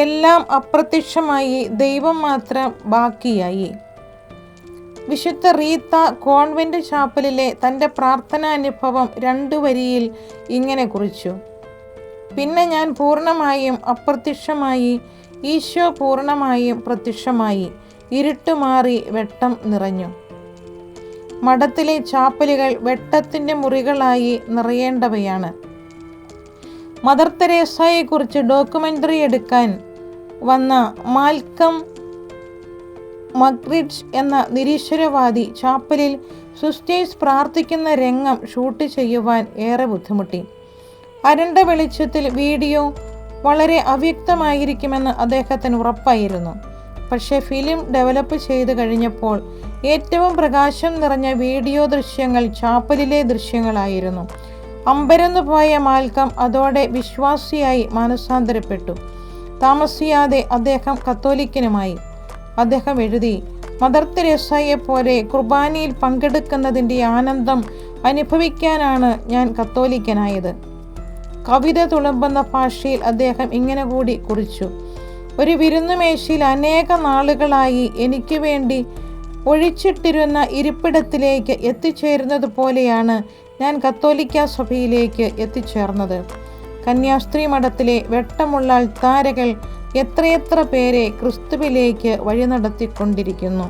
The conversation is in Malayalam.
എല്ലാം അപ്രത്യക്ഷമായി, ദൈവം മാത്രം ബാക്കിയായി. വിശുദ്ധ റീത്ത കോൺവെന്റ് ചാപ്പലിലെ തൻ്റെ പ്രാർത്ഥനാനുഭവം 2 വരിയിൽ ഇങ്ങനെ കുറിച്ചു: പിന്നെ ഞാൻ പൂർണ്ണമായും അപ്രത്യക്ഷമായി, ഈശോ പൂർണ്ണമായും പ്രത്യക്ഷമായി, ഇരുട്ടുമാറി, വെട്ടം നിറഞ്ഞു. മഠത്തിലെ ചാപ്പലുകൾ വെട്ടത്തിൻ്റെ മുറികളായി നിറയേണ്ടവയാണ്. മദർ തെരേസയെക്കുറിച്ച് ഡോക്യുമെൻ്ററി എടുക്കാൻ വന്ന മാൽക്കം മഗ്രിഡ്ജ് എന്ന നിരീശ്വരവാദി ചാപ്പലിൽ സിസ്റ്റേഴ്സ് പ്രാർത്ഥിക്കുന്ന രംഗം ഷൂട്ട് ചെയ്യുവാൻ ഏറെ ബുദ്ധിമുട്ടി. അരണ്ട വെളിച്ചത്തിൽ വീഡിയോ വളരെ അവ്യക്തമായിരിക്കുമെന്ന് അദ്ദേഹത്തിന് ഉറപ്പായിരുന്നു. പക്ഷേ ഫിലിം ഡെവലപ്പ് ചെയ്ത് കഴിഞ്ഞപ്പോൾ ഏറ്റവും പ്രകാശം നിറഞ്ഞ വീഡിയോ ദൃശ്യങ്ങൾ ചാപ്പലിലെ ദൃശ്യങ്ങളായിരുന്നു. അമ്പരന്നു പോയ മാൽക്കം അതോടെ വിശ്വാസിയായി മാനസാന്തരപ്പെട്ടു. താമസിയാതെ അദ്ദേഹം കത്തോലിക്കനുമായി. അദ്ദേഹം എഴുതി: മദർ തെരേസയെ പോലെ കുർബാനയിൽ പങ്കെടുക്കുന്നതിൻ്റെ ആനന്ദം അനുഭവിക്കാനാണ് ഞാൻ കത്തോലിക്കനായത്. കവിത തുളുമ്പുന്ന ഭാഷയിൽ അദ്ദേഹം ഇങ്ങനെ കൂടി കുറിച്ചു: ഒരു വിരുന്നുമേശയിൽ അനേക നാളുകളായി എനിക്ക് വേണ്ടി ഒഴിച്ചിട്ടിരുന്ന ഇരിപ്പിടത്തിലേക്ക് എത്തിച്ചേരുന്നത് പോലെയാണ് ഞാൻ കത്തോലിക്ക സഭയിലേക്ക് എത്തിച്ചേർന്നത്. കന്യാസ്ത്രീ മഠത്തിലെ വെട്ടമുള്ള അൾത്താരകൾ എത്രയെത്ര പേരെ ക്രിസ്തുവിലേക്ക് വഴി നടത്തിക്കൊണ്ടിരിക്കുന്നു.